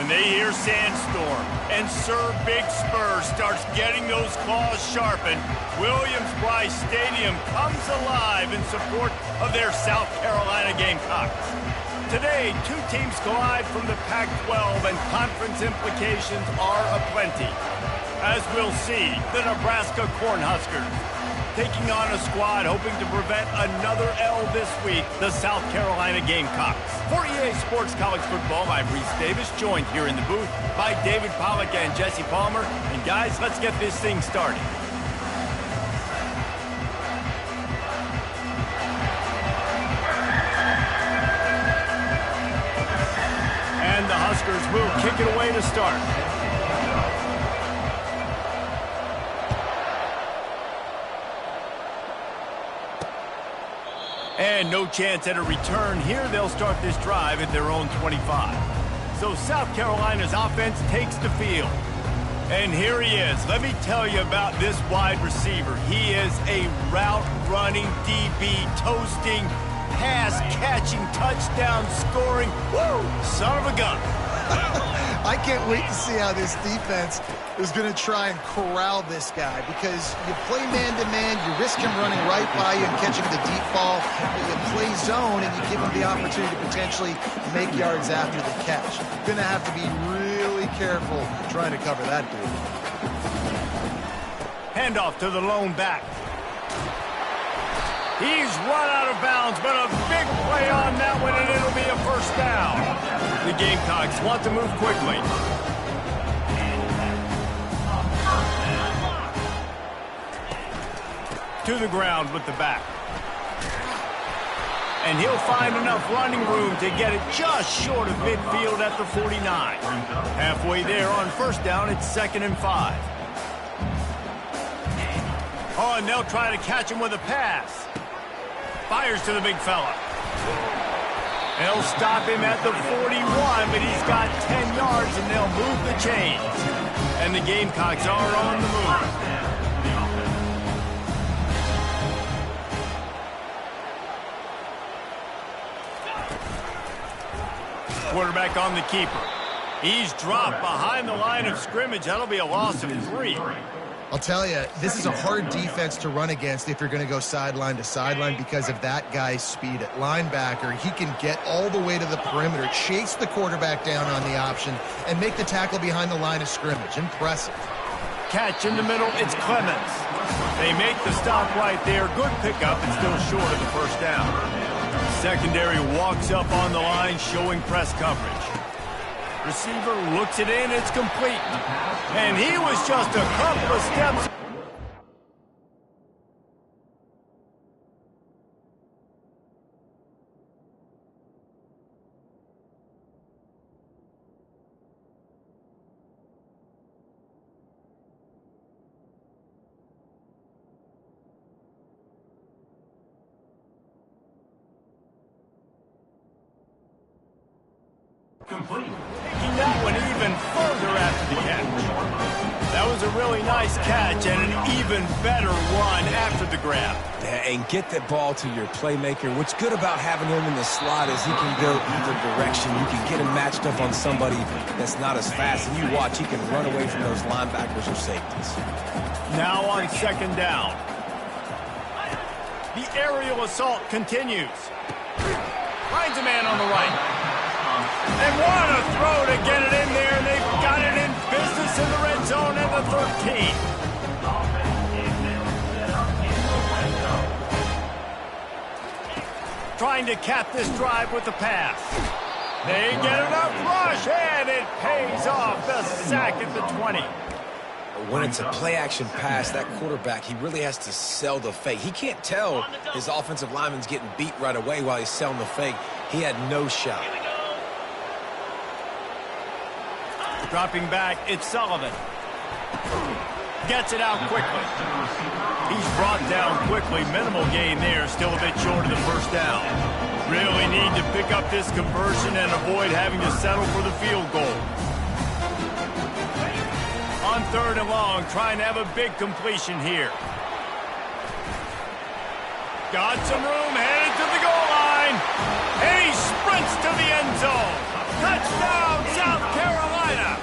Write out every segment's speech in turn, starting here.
When they hear Sandstorm and Sir Big Spur starts getting those claws sharpened, Williams-Brice Stadium comes alive in support of their South Carolina Gamecocks. Today, two teams collide from the Pac-12 and conference implications are aplenty. As we'll see, the Nebraska Cornhuskers taking on a squad hoping to prevent another L this week, the South Carolina Gamecocks. For EA Sports College Football, I'm Reese Davis, joined here in the booth by David Pollack and Jesse Palmer. And guys, let's get this thing started. And the Huskers will kick it away to start. And no chance at a return here. They'll start this drive at their own 25. So South Carolina's offense takes the field. And here he is. Let me tell you about this wide receiver. He is a route-running DB, toasting, pass-catching, touchdown-scoring, son of a gun. I can't wait to see how this defense is going to try and corral this guy, because you play man-to-man, you risk him running right by you and catching the deep ball. You play zone, and you give him the opportunity to potentially make yards after the catch. You're going to have to be really careful trying to cover that dude. Handoff to the lone back. He's run out of bounds, but a big play on that one, and it'll be a first down. The Gamecocks want to move quickly. To the ground with the back. And he'll find enough running room to get it just short of midfield at the 49. Halfway there on first down, it's 2nd and 5. Oh, and they'll try to catch him with a pass. Fires to the big fella. They'll stop him at the 41, but he's got 10 yards, and they'll move the chains. And the Gamecocks are on the move. Quarterback on the keeper. He's dropped behind the line of scrimmage. That'll be a loss of 3. I'll tell you, this is a hard defense to run against if you're going to go sideline to sideline because of that guy's speed at linebacker. He can get all the way to the perimeter, chase the quarterback down on the option, and make the tackle behind the line of scrimmage. Impressive. Catch in the middle, it's Clemens. They make the stop right there. Good pickup, and still short of the first down. Secondary walks up on the line, showing press coverage. Receiver looks it in, it's complete. And he was just a couple of steps. Complete. Taking that one even further after the catch. That was a really nice catch and an even better run after the grab. Yeah, and get that ball to your playmaker. What's good about having him in the slot is he can go either direction. You can get him matched up on somebody that's not as fast, and you watch, he can run away from those linebackers or safeties. Now on 2nd down. The aerial assault continues. Finds a man on the right. And what a throw to get it in there. And they've got it in business in the red zone at the 13. Trying to cap this drive with the pass. They get enough rush, and it pays off. The sack at the 20. When it's a play-action pass, that quarterback, he really has to sell the fake. He can't tell his offensive lineman's getting beat right away while he's selling the fake. He had no shot. Dropping back, it's Sullivan. Gets it out quickly. He's brought down quickly. Minimal gain there, still a bit short of the first down. Really need to pick up this conversion and avoid having to settle for the field goal. On 3rd and long, trying to have a big completion here. Got some room, headed to the goal line. And he sprints to the end zone. Touchdown, South Carolina. Carolina.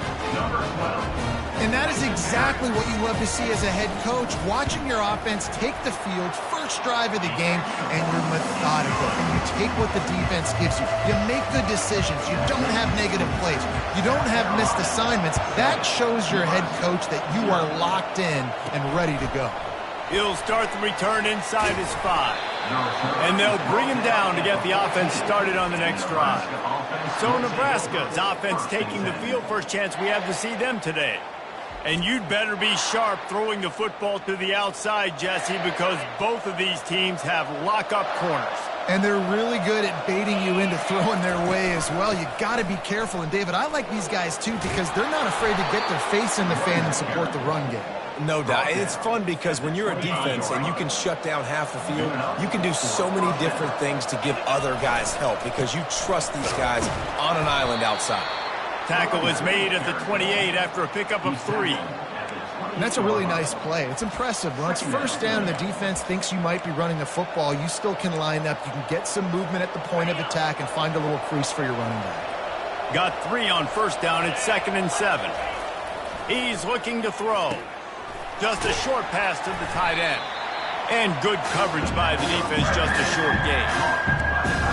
And that is exactly what you love to see as a head coach, watching your offense take the field, first drive of the game, and you're methodical. And you take what the defense gives you. You make good decisions. You don't have negative plays. You don't have missed assignments. That shows your head coach that you are locked in and ready to go. He'll start the return inside his 5. And they'll bring him down to get the offense started on the next drive. So Nebraska's offense taking the field. First chance we have to see them today. And you'd better be sharp throwing the football to the outside, Jesse, because both of these teams have lock-up corners. And they're really good at baiting you into throwing their way as well. You got to be careful. And, David, I like these guys, too, because they're not afraid to get their face in the fan and support the run game. No doubt. It's fun because when you're a defense and you can shut down half the field, you can do so many different things to give other guys help because you trust these guys on an island outside. Tackle is made at the 28 after a pickup of 3. And that's a really nice play. It's impressive. When it's first down and the defense thinks you might be running the football, you still can line up. You can get some movement at the point of attack and find a little crease for your running back. Got 3 on first down. It's 2nd and 7. He's looking to throw. Just a short pass to the tight end. And good coverage by the defense, just a short gain.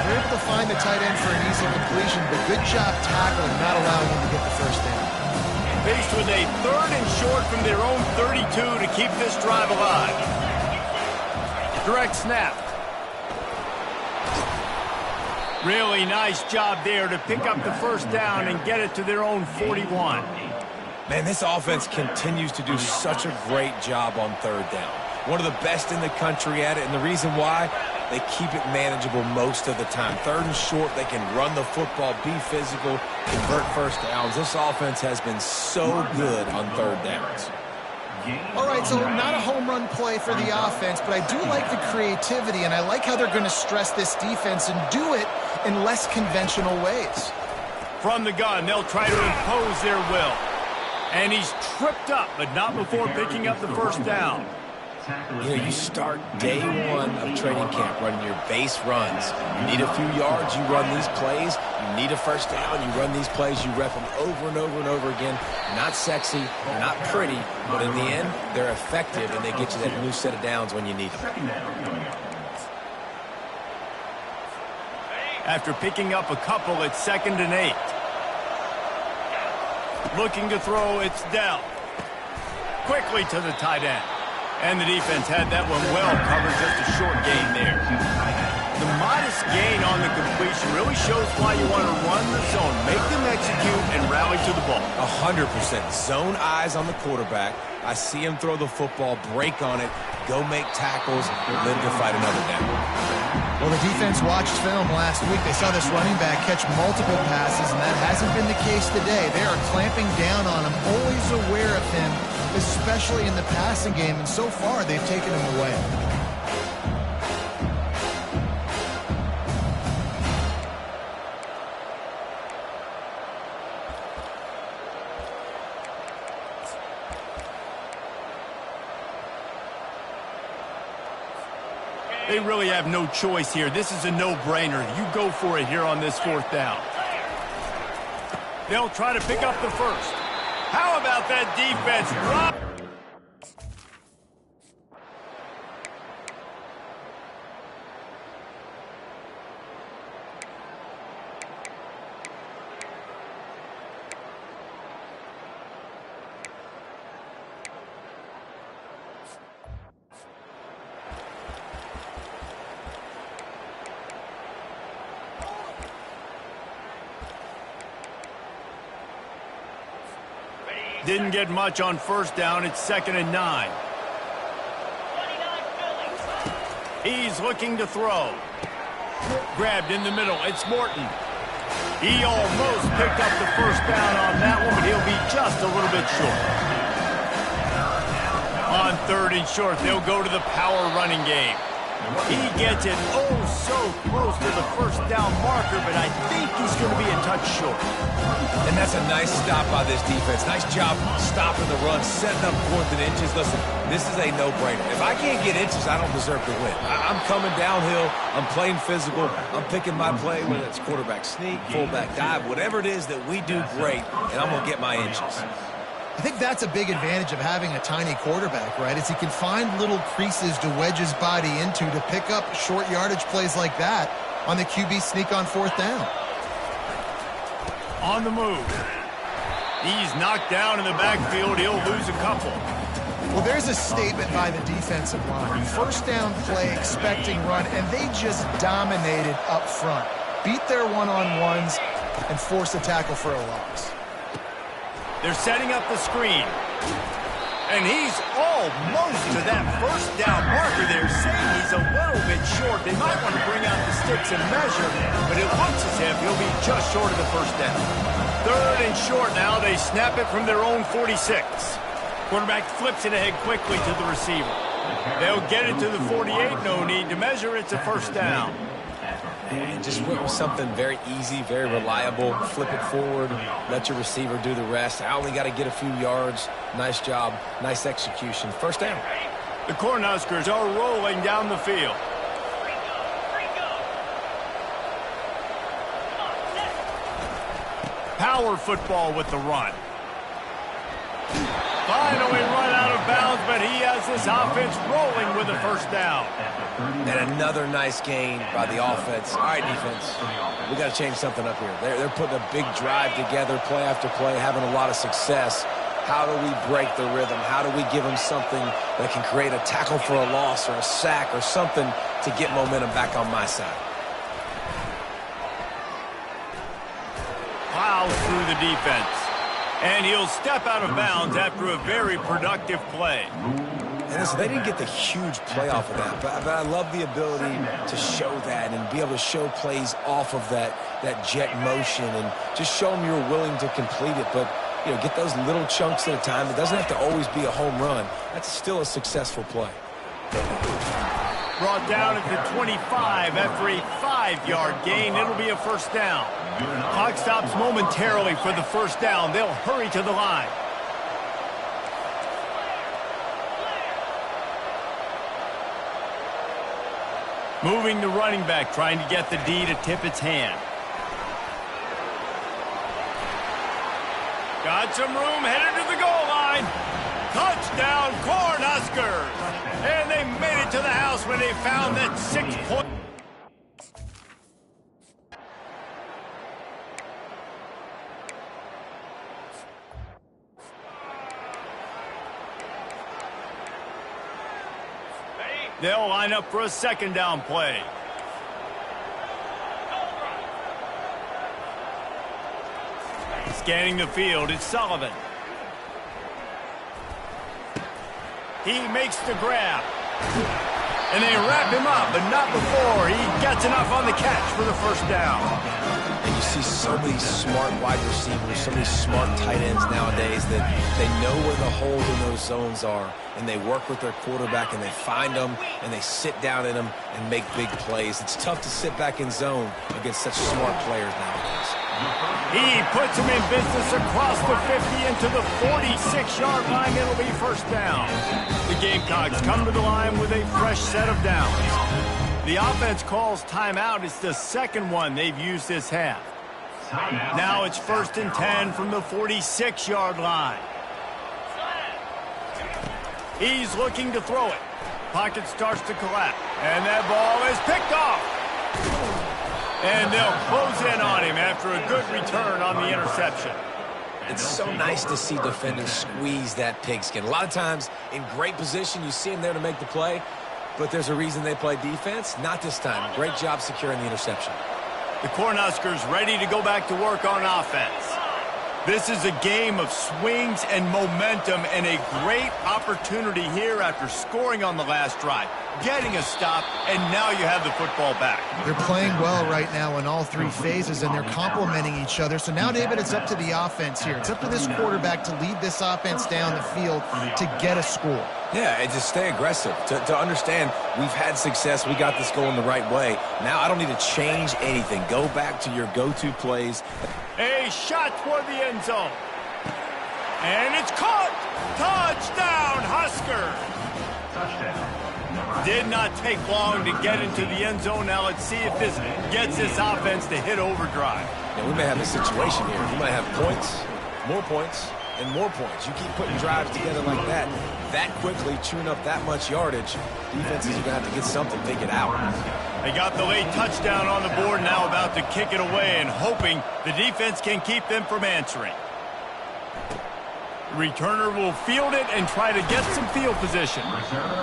They're able to find the tight end for an easy completion, but good job tackling, not allowing him to get the first down. Faced with a 3rd and short from their own 32 to keep this drive alive. Direct snap. Really nice job there to pick up the first down and get it to their own 41. Man, this offense continues to do such a great job on 3rd down. One of the best in the country at it, and the reason why, they keep it manageable most of the time. 3rd and short, they can run the football, be physical, convert first downs. This offense has been so good on 3rd downs. All right, so not a home run play for the offense, but I do like the creativity, and I like how they're going to stress this defense and do it in less conventional ways. From the gun, they'll try to impose their will. And he's tripped up, but not before picking up the first down. You know, you start day 1 of training camp running your base runs. You need a few yards, you run these plays. You need a first down, you run these plays. You rep them over and over and over again. Not sexy, they're not pretty, but in the end, they're effective, and they get you that new set of downs when you need them. After picking up a couple, it's 2nd and 8. Looking to throw, it's Dell. Quickly to the tight end. And the defense had that one well covered, just a short gain there. The modest gain on the completion really shows why you want to run the zone, make them execute, and rally to the ball. 100%. Zone eyes on the quarterback. I see him throw the football, break on it, go make tackles, live to fight another down. Well, the defense watched film last week. They saw this running back catch multiple passes, and that hasn't been the case today. They are clamping down on him, always aware of him, especially in the passing game, and so far they've taken him away. They really have no choice here. This is a no-brainer. You go for it here on this 4th down. They'll try to pick up the first. How about that defense? Didn't get much on first down. It's 2nd and 9. He's looking to throw. Grabbed in the middle. It's Morton. He almost picked up the first down on that one, but he'll be just a little bit short. On 3rd and short, they'll go to the power running game. He gets it oh so close to the first down marker, but I think he's going to be a touch short. And that's a nice stop by this defense. Nice job stopping the run, setting up 4th and inches. Listen, this is a no-brainer. If I can't get inches, I don't deserve to win. I'm coming downhill. I'm playing physical. I'm picking my play, whether it's quarterback sneak, fullback dive, whatever it is that we do great, and I'm going to get my inches. I think that's a big advantage of having a tiny quarterback, right? Is he can find little creases to wedge his body into to pick up short yardage plays like that on the QB sneak on 4th down. On the move. He's knocked down in the backfield. He'll lose a couple. Well, there's a statement by the defensive line. First down play, expecting run, and they just dominated up front. Beat their one-on-ones and force a tackle for a loss. They're setting up the screen. And he's almost to that first down marker there, saying he's a little bit short. They might want to bring out the sticks and measure, but it looks as if he'll be just short of the first down. 3rd and short now. They snap it from their own 46. Quarterback flips it ahead quickly to the receiver. They'll get it to the 48. No need to measure. It's a first down. And just went with something very easy, very reliable. Flip it forward, let your receiver do the rest. I only got to get a few yards. Nice job, nice execution. First down. The Cornhuskers are rolling down the field. Power football with the run. Finally run out of bounds, but he has this offense rolling with a first down. And another nice gain by the offense. All right, defense, we got to change something up here. They're putting a big drive together, play after play, having a lot of success. How do we break the rhythm? How do we give them something that can create a tackle for a loss or a sack or something to get momentum back on my side? Plows through the defense. And he'll step out of bounds after a very productive play. And listen, they didn't get the huge play off of that, but I love the ability to show that and be able to show plays off of that jet motion and just show them you're willing to complete it. But, you know, get those little chunks at a time. It doesn't have to always be a home run. That's still a successful play. Brought down at the 25 after a 5-yard gain. It'll be a first down. Clock stops momentarily for the first down. They'll hurry to the line. Moving the running back, trying to get the D to tip its hand. Got some room, headed to the goal line. Touchdown, Cornhuskers! And they made it to the house when they found that 6-point. They'll line up for a second down play. Scanning the field, it's Sullivan. He makes the grab. And they wrap him up, but not before he gets enough on the catch for the first down. And you see so many smart wide receivers, so many smart tight ends nowadays that they know where the holes in those zones are, and they work with their quarterback, and they find them, and they sit down in them and make big plays. It's tough to sit back in zone against such smart players nowadays. He puts him in business across the 50 into the 46-yard line. It'll be first down. The Gamecocks come to the line with a fresh set of downs. The offense calls timeout. It's the second one they've used this half. Now it's 1st and 10 from the 46-yard line. He's looking to throw it. Pocket starts to collapse. And that ball is picked off. And they'll close in on him after a good return on the interception. It's so nice to see defenders squeeze that pigskin. A lot of times in great position, you see them there to make the play, but there's a reason they play defense. Not this time. Great job securing the interception. The Cornhuskers ready to go back to work on offense. This is a game of swings and momentum and a great opportunity here after scoring on the last drive, getting a stop, and now you have the football back. They're playing well right now in all three phases, and they're complementing each other. So now, David, it's up to the offense here. It's up to this quarterback to lead this offense down the field to get a score. Yeah, and just stay aggressive. To understand we've had success, we got this going the right way. Now I don't need to change anything. Go back to your go-to plays. A shot toward the end zone. And it's caught. Touchdown, Huskers. Did not take long to get into the end zone. Now let's see if this gets this offense to hit overdrive. Yeah, we may have a situation here. We might have points, and more points. You keep putting drives together like that quickly, chewing up that much yardage, defenses are going to have to get something figured out. They got the late touchdown on the board, now about to kick it away and hoping the defense can keep them from answering. Returner will field it and try to get some field position.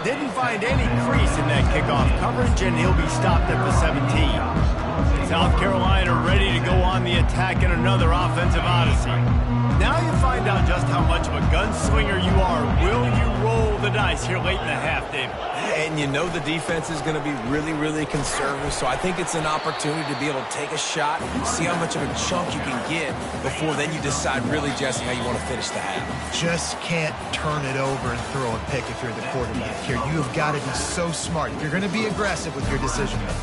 Didn't find any crease in that kickoff coverage, and he'll be stopped at the 17. South Carolina ready to go on the attack in another offensive odyssey. Now you find out just how much of a gunslinger you are. Will you roll the dice here late in the half, David? And you know the defense is going to be really, really conservative, so I think it's an opportunity to be able to take a shot, see how much of a chunk you can get before then you decide really, Jesse, how you want to finish the half. Just can't turn it over and throw a pick if you're the quarterback here. You have got to be so smart if you're going to be aggressive with your decision making.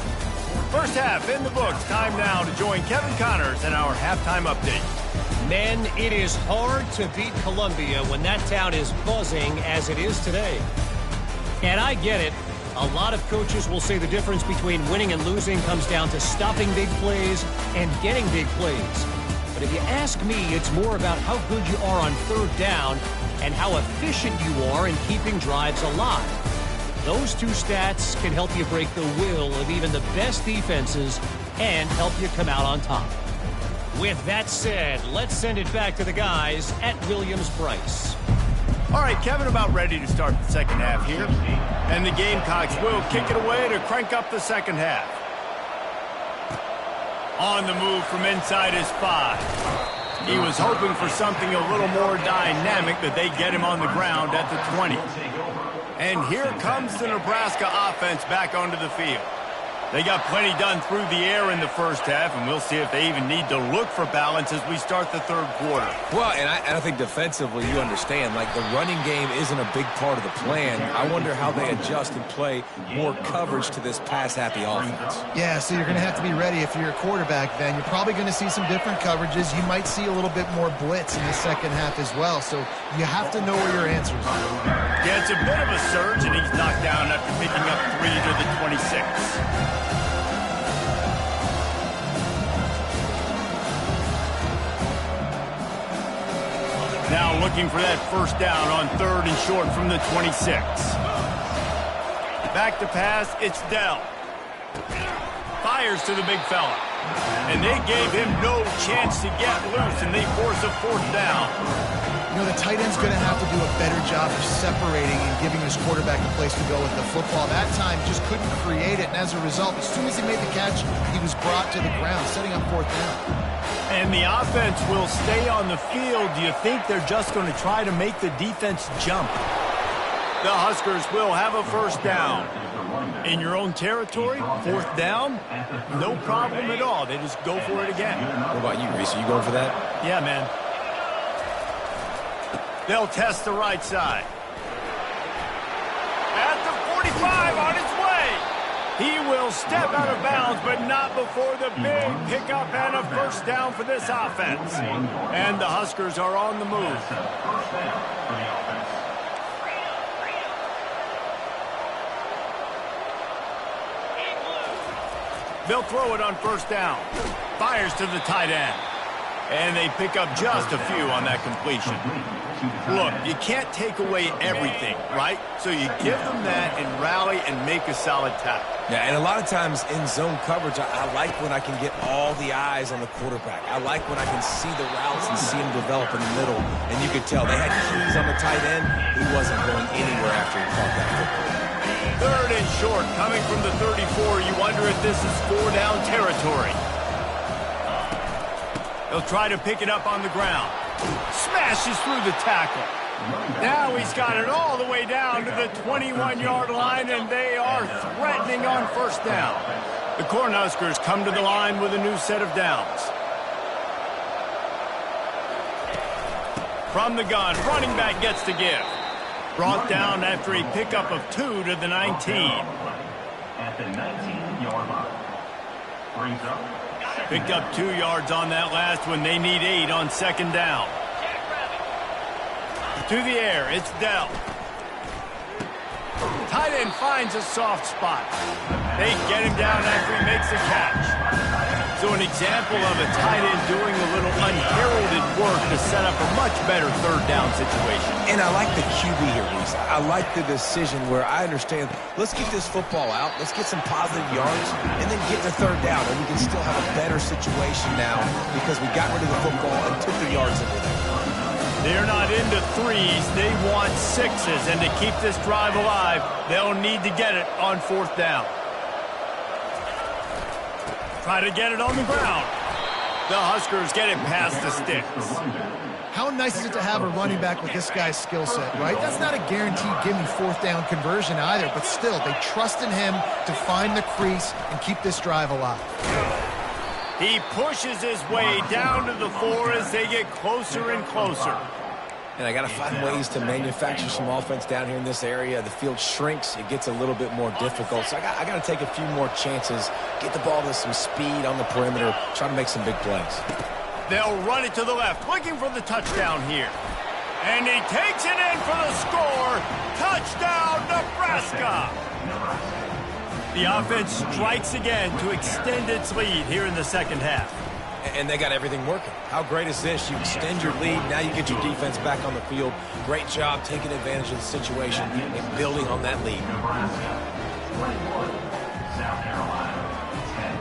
First half in the books. Time now to join Kevin Connors in our halftime update. Men, it is hard to beat Columbia when that town is buzzing as it is today. And I get it. A lot of coaches will say the difference between winning and losing comes down to stopping big plays and getting big plays. But if you ask me, it's more about how good you are on third down and how efficient you are in keeping drives alive. Those two stats can help you break the will of even the best defenses and help you come out on top. With that said, let's send it back to the guys at Williams-Brice. All right, Kevin, about ready to start the second half here. And the Gamecocks will kick it away to crank up the second half. On the move from inside his 5. He was hoping for something a little more dynamic, that they get him on the ground at the 20. And here comes the Nebraska offense back onto the field. They got plenty done through the air in the first half, and we'll see if they even need to look for balance as we start the third quarter. Well, and I think defensively, you understand, like the running game isn't a big part of the plan. I wonder how they adjust and play more coverage to this pass-happy offense. Yeah, so you're going to have to be ready if you're a quarterback then. You're probably going to see some different coverages. You might see a little bit more blitz in the second half as well, so you have to know where your answers are. Yeah, it's a bit of a surge, and he's knocked down after picking up 3 to the 26. Now looking for that first down on 3rd and short from the 26. Back to pass, it's Dell. Fires to the big fella. And they gave him no chance to get loose, and they force a 4th down. You know, the tight end's going to have to do a better job of separating and giving his quarterback a place to go with the football. That time just couldn't create it, and as a result, as soon as he made the catch, he was brought to the ground, setting up 4th down. And the offense will stay on the field. Do you think they're just going to try to make the defense jump? The Huskers will have a first down. In your own territory, 4th down, no problem at all. They just go for it again. What about you, Reese? Are you going for that? Yeah, man. They'll test the right side. At the 45, on its way. He will step out of bounds, but not before the big pickup and a first down for this offense. And the Huskers are on the move. They'll throw it on first down. Fires to the tight end. And they pick up just a few on that completion. Look, you can't take away everything, right? So you give them that and rally and make a solid tackle. Yeah, and a lot of times in zone coverage, I like when I can get all the eyes on the quarterback. I like when I can see the routes and see him develop in the middle. And you could tell they had keys on the tight end. He wasn't going anywhere after he caught that football. 3rd and short, coming from the 34. You wonder if this is 4-down territory. He'll try to pick it up on the ground. Smashes through the tackle. Now he's got it all the way down to the 21-yard line, and they are threatening on first down. The Cornhuskers come to the line with a new set of downs. From the gun, running back gets to give. Brought down after a pickup of 2 to the 19. At the 19-yard line. Brings up. Picked up 2 yards on that last one. They need 8 on second down. To the air, it's Dell. Tight end finds a soft spot. They get him down after he makes the catch. So an example of a tight end doing a little unheralded work to set up a much better third down situation. And I like the QB here, Reese. I like the decision where I understand, let's get this football out, let's get some positive yards, and then get to third down, and we can still have a better situation now because we got rid of the football and took the yards into there. They're not into 3s, they want 6s, and to keep this drive alive, they'll need to get it on fourth down. Try to get it on the ground. The Huskers get it past the sticks. How nice is it to have a running back with this guy's skill set, right? That's not a guaranteed gimme fourth down conversion either, but still, they trust in him to find the crease and keep this drive alive. He pushes his way down to the 4 as they get closer and closer. And I got to find ways to manufacture some offense down here in this area. The field shrinks. It gets a little bit more difficult. So I got to take a few more chances, get the ball to some speed on the perimeter, try to make some big plays. They'll run it to the left, looking for the touchdown here. And he takes it in for the score. Touchdown, Nebraska! The offense strikes again to extend its lead here in the second half. And they got everything working. How great is this? You extend your lead. Now you get your defense back on the field. Great job taking advantage of the situation and building on that lead. 21, South Carolina, 10.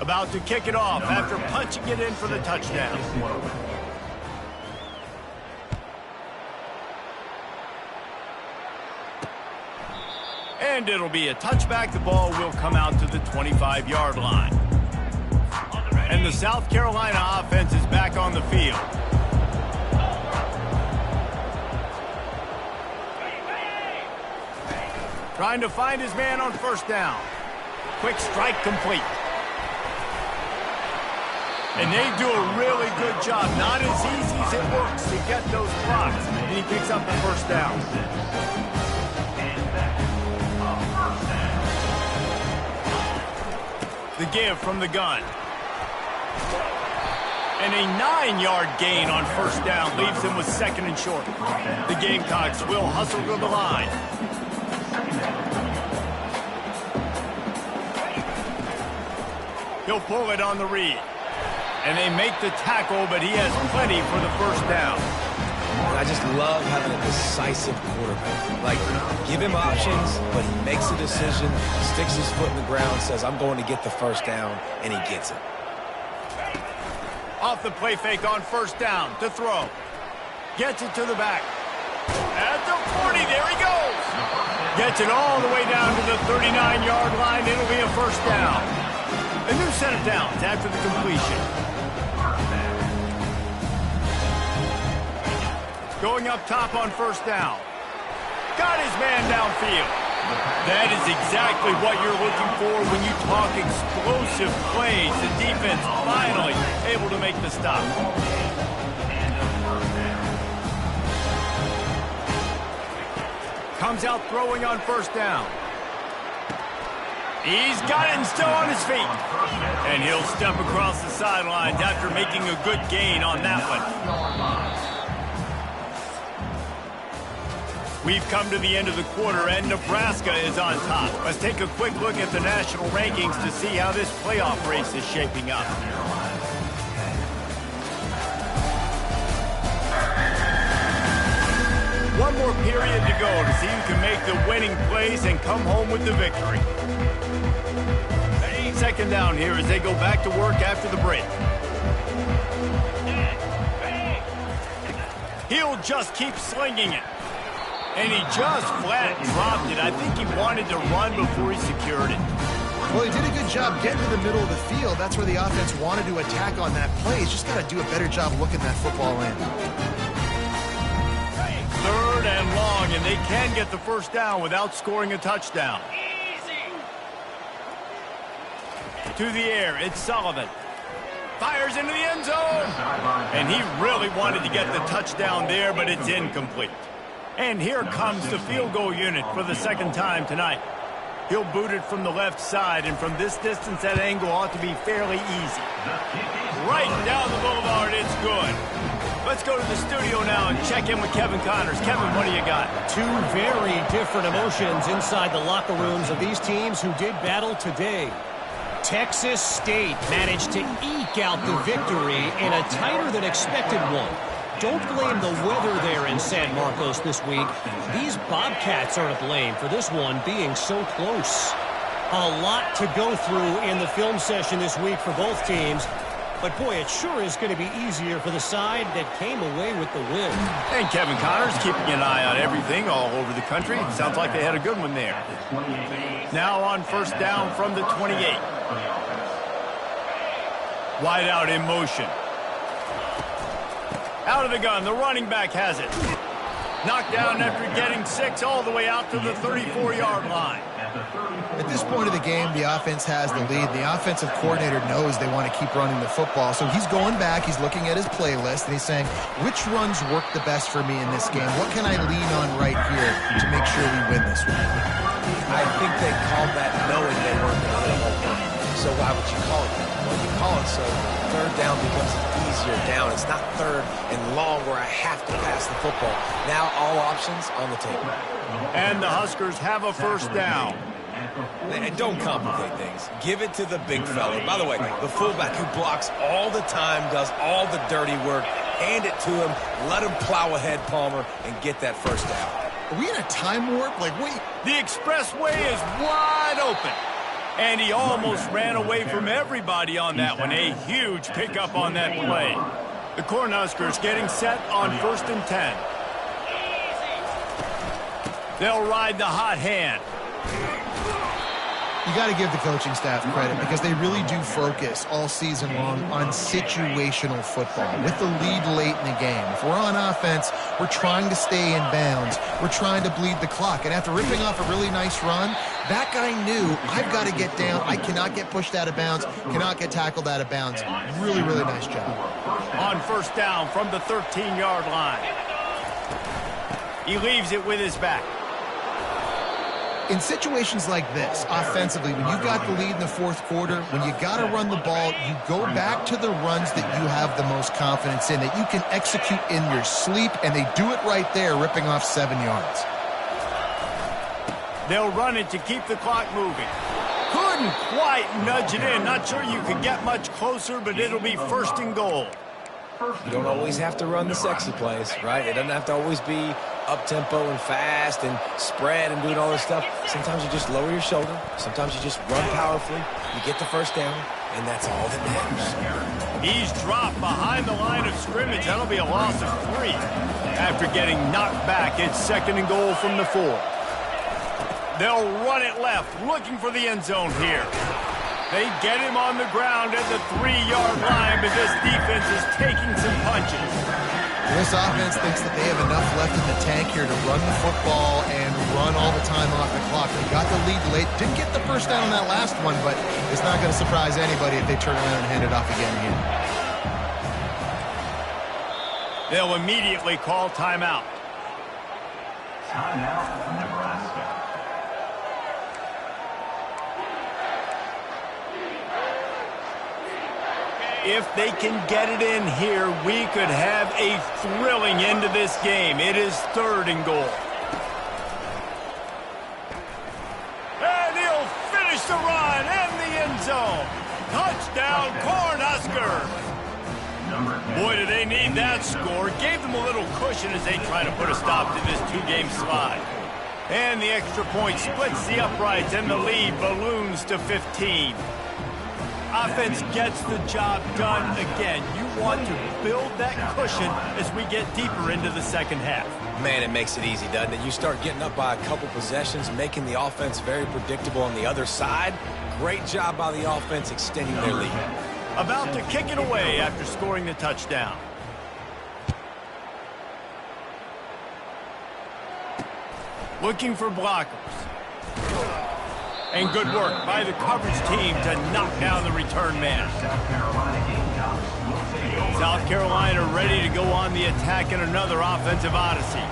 About to kick it off after punching it in for the touchdown. And it'll be a touchback. The ball will come out to the 25-yard line. And the South Carolina offense is back on the field. Trying to find his man on first down. Quick strike complete. And they do a really good job. Not as easy as it looks to get those blocks. And he picks up the first down. The give from the gun. And a 9-yard gain on first down leaves him with second and short. The Gamecocks will hustle to the line. He'll pull it on the read. And they make the tackle, but he has plenty for the first down. And I just love having a decisive quarterback. Like, give him options, but he makes a decision, sticks his foot in the ground, says, I'm going to get the first down, and he gets it. Off the play fake on first down to throw. Gets it to the back. At the 40, there he goes. Gets it all the way down to the 39-yard line. It'll be a first down. A new set of downs after the completion. Going up top on first down. Got his man downfield. That is exactly what you're looking for when you talk explosive plays. The defense finally able to make the stop. Comes out throwing on first down. He's got it and still on his feet. And he'll step across the sidelines after making a good gain on that one. We've come to the end of the quarter, and Nebraska is on top. Let's take a quick look at the national rankings to see how this playoff race is shaping up. One more period to go to see who can make the winning plays and come home with the victory. Second down here as they go back to work after the break. He'll just keep slinging it. And he just flat dropped it. I think he wanted to run before he secured it. Well, he did a good job getting to the middle of the field. That's where the offense wanted to attack on that play. He's just got to do a better job looking that football in. Third and long, and they can get the first down without scoring a touchdown. To the air, it's Sullivan. Fires into the end zone. And he really wanted to get the touchdown there, but it's incomplete. And here comes the field goal unit for the second time tonight. He'll boot it from the left side, and from this distance, that angle ought to be fairly easy. Right down the boulevard, it's good. Let's go to the studio now and check in with Kevin Connors. Kevin, what do you got? Two very different emotions inside the locker rooms of these teams who did battle today. Texas State managed to eke out the victory in a tighter than expected one. Don't blame the weather there in San Marcos this week. These Bobcats are to blame for this one being so close. A lot to go through in the film session this week for both teams. But, boy, it sure is going to be easier for the side that came away with the win. And Kevin Connors keeping an eye on everything all over the country. Sounds like they had a good one there. Now on first down from the 28. Wide out in motion. Out of the gun, the running back has it. Knocked down after getting 6 all the way out to the 34-yard line. At this point of the game, the offense has the lead. The offensive coordinator knows they want to keep running the football. So he's going back, he's looking at his playlist, and he's saying, which runs work the best for me in this game? What can I lean on right here to make sure we win this one? I think they called that knowing they weren't going to win the whole game. So why would you call it that? Well, you call it so third down becomes an easier down. It's not third and long where I have to pass the football. Now all options on the table. And the Huskers have a first down. And don't complicate things. Give it to the big fella. By the way, the fullback who blocks all the time, does all the dirty work. Hand it to him. Let him plow ahead, Palmer, and get that first down. Are we in a time warp? Like, wait. The expressway is wide open. And he almost ran away from everybody on that one. A huge pickup on that play. The Cornhuskers getting set on 1st and 10. They'll ride the hot hand. You got to give the coaching staff credit because they really do focus all season long on situational football with the lead late in the game. If we're on offense, we're trying to stay in bounds. We're trying to bleed the clock. And after ripping off a really nice run, that guy knew, I've got to get down. I cannot get pushed out of bounds, cannot get tackled out of bounds. Really, really nice job. On first down from the 13-yard line. He leaves it with his back. In situations like this, offensively, when you've got the lead in the fourth quarter, when you got to run the ball, you go back to the runs that you have the most confidence in, that you can execute in your sleep, and they do it right there, ripping off 7 yards. They'll run it to keep the clock moving. Couldn't quite nudge it in. Not sure you could get much closer, but it'll be 1st and goal. You don't always have to run the sexy plays, right? It doesn't have to always be up-tempo and fast and spread and doing all this stuff. Sometimes you just lower your shoulder. Sometimes you just run powerfully. You get the first down, and that's all that matters. He's dropped behind the line of scrimmage. That'll be a loss of 3. After getting knocked back, it's 2nd and goal from the 4. They'll run it left, looking for the end zone here. They get him on the ground at the 3-yard line, but this defense is taking some punches. This offense thinks that they have enough left in the tank here to run the football and run all the time off the clock. They got the lead late. Didn't get the first down on that last one, but it's not going to surprise anybody if they turn around and hand it off again here. They'll immediately call timeout. Timeout, Nebraska. If they can get it in here, we could have a thrilling end to this game. It is 3rd and goal. And he'll finish the run in the end zone. Touchdown, Cornhuskers. Boy, do they need that score. Gave them a little cushion as they try to put a stop to this 2-game slide. And the extra point splits the uprights, and the lead balloons to 15. Offense gets the job done again. You want to build that cushion as we get deeper into the second half. Man, it makes it easy, doesn't it? You start getting up by a couple possessions, making the offense very predictable on the other side. Great job by the offense extending their lead. About to kick it away after scoring the touchdown. Looking for blockers. And good work by the coverage team to knock down the return man. South Carolina ready to go on the attack in another offensive odyssey.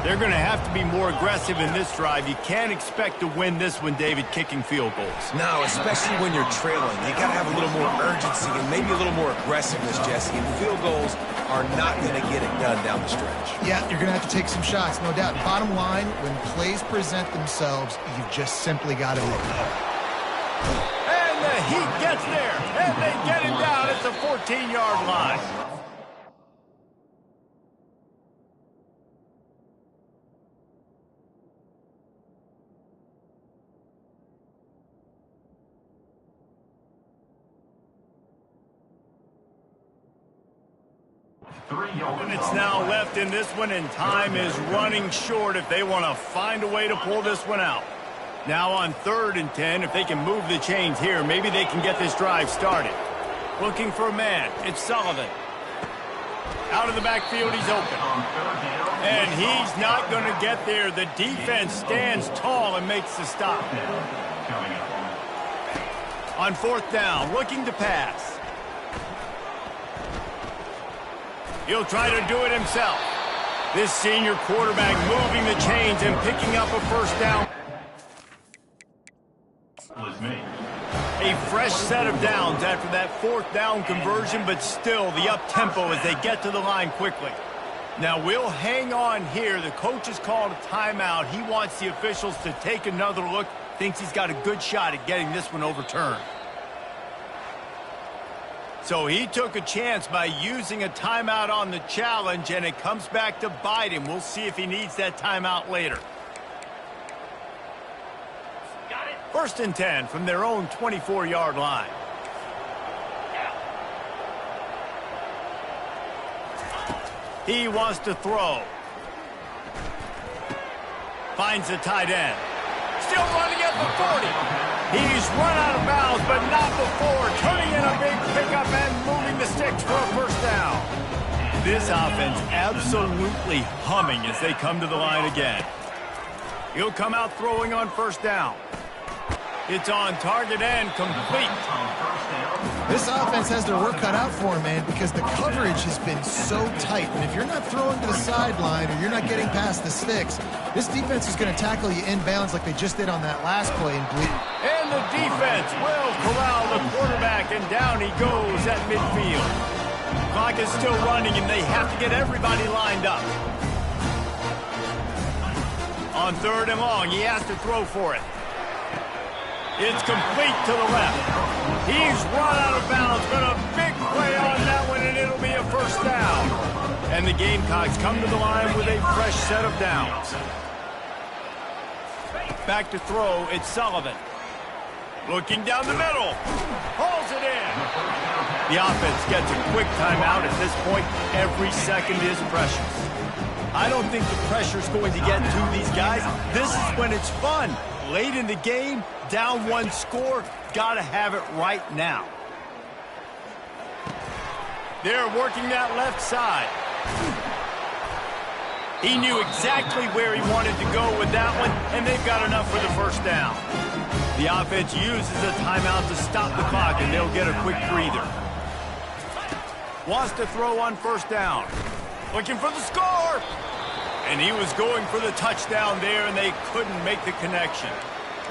They're going to have to be more aggressive in this drive. You can't expect to win this one, David, kicking field goals. No, especially when you're trailing. You got to have a little more urgency and maybe a little more aggressiveness, Jesse. And field goals are not going to get it done down the stretch. Yeah, you're going to have to take some shots, no doubt. Bottom line, when plays present themselves, you've just simply got to make them. And the Heat gets there, and they get him down at the 14-yard line. Minutes now left in this one, and time is running short if they want to find a way to pull this one out. Now on 3rd and 10, if they can move the chains here, maybe they can get this drive started. Looking for a man. It's Sullivan. Out of the backfield, he's open. And he's not going to get there. The defense stands tall and makes the stop. On 4th down, looking to pass. He'll try to do it himself. This senior quarterback moving the chains and picking up a first down. A fresh set of downs after that 4th down conversion, but still the up-tempo as they get to the line quickly. Now we'll hang on here. The coach has called a timeout. He wants the officials to take another look. Thinks he's got a good shot at getting this one overturned. So he took a chance by using a timeout on the challenge, and it comes back to bite him. We'll see if he needs that timeout later. 1st and 10 from their own 24-yard line. He wants to throw. Finds the tight end. Still running at the 40. He's run out of bounds, but not before. Turning in a big pickup and moving the sticks for a first down. This offense absolutely humming as they come to the line again. He'll come out throwing on 1st down. It's on target and complete. This offense has their work cut out for them, man, because the coverage has been so tight. And if you're not throwing to the sideline or you're not getting past the sticks, this defense is going to tackle you inbounds like they just did on that last play. And the defense will corral the quarterback, and down he goes at midfield. Clock is still running, and they have to get everybody lined up. On 3rd and long, he has to throw for it. It's complete to the left. He's run out of bounds, but a big play on that one, and it'll be a first down. And the Gamecocks come to the line with a fresh set of downs. Back to throw, it's Sullivan. Looking down the middle. Hauls it in. The offense gets a quick timeout. At this point, every second is precious. I don't think the pressure's going to get to these guys. This is when it's fun. Late in the game, down 1 score, gotta have it right now. They're working that left side. He knew exactly where he wanted to go with that one, and they've got enough for the first down. The offense uses a timeout to stop the clock, and they'll get a quick breather. Wants to throw on first down. Looking for the score. And he was going for the touchdown there, and they couldn't make the connection.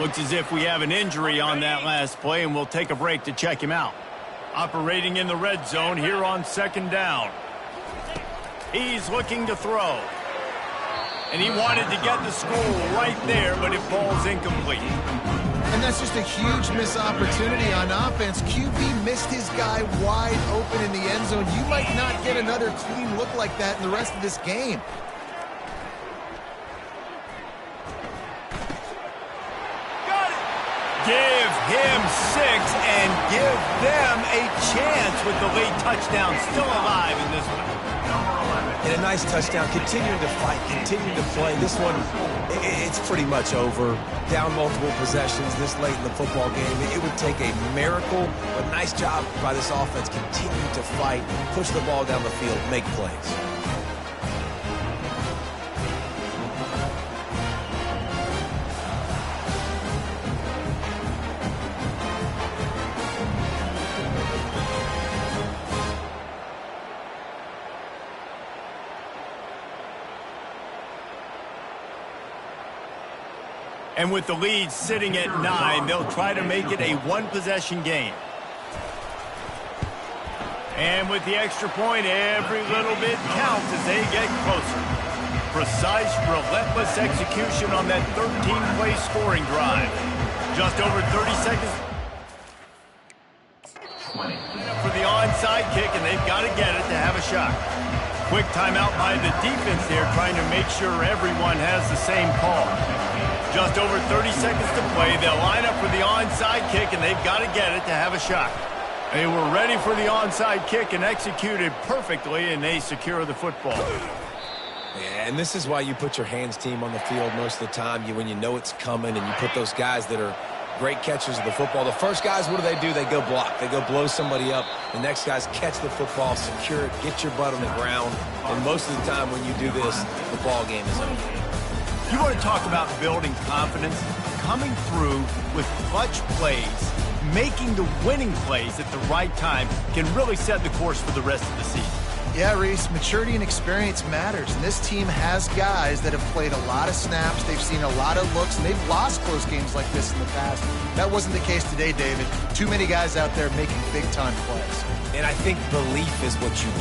Looks as if we have an injury on that last play, and we'll take a break to check him out. Operating in the red zone here on second down. He's looking to throw. And he wanted to get the score right there, but it falls incomplete. And that's just a huge missed opportunity on offense. QB missed his guy wide open in the end zone. You might not get another clean look like that in the rest of this game. Give him 6 and give them a chance with the late touchdown still alive in this one. And a nice touchdown, continuing to fight, continuing to play. This one, it's pretty much over. Down multiple possessions this late in the football game. It would take a miracle, but nice job by this offense. Continue to fight, push the ball down the field, make plays. And with the lead sitting at 9, they'll try to make it a one-possession game. And with the extra point, every little bit counts as they get closer. Precise, relentless execution on that 13-play scoring drive. Just over 30 seconds for the onside kick, and they've got to get it to have a shot. Quick timeout by the defense there, trying to make sure everyone has the same call. Just over 30 seconds to play. They'll line up for the onside kick, and they've got to get it to have a shot. They were ready for the onside kick and executed perfectly, and they secure the football. Yeah, and this is why you put your hands team on the field most of the time. When you know it's coming, and you put those guys that are great catchers of the football. The first guys, what do? They go block. They go blow somebody up. The next guys catch the football, secure it, get your butt on the ground. And most of the time when you do this, the ball game is over. You want to talk about building confidence? Coming through with clutch plays, making the winning plays at the right time can really set the course for the rest of the season. Yeah, Reese, maturity and experience matters. And this team has guys that have played a lot of snaps. They've seen a lot of looks, and they've lost close games like this in the past. That wasn't the case today, David. Too many guys out there making big-time plays. And I think belief is what you build.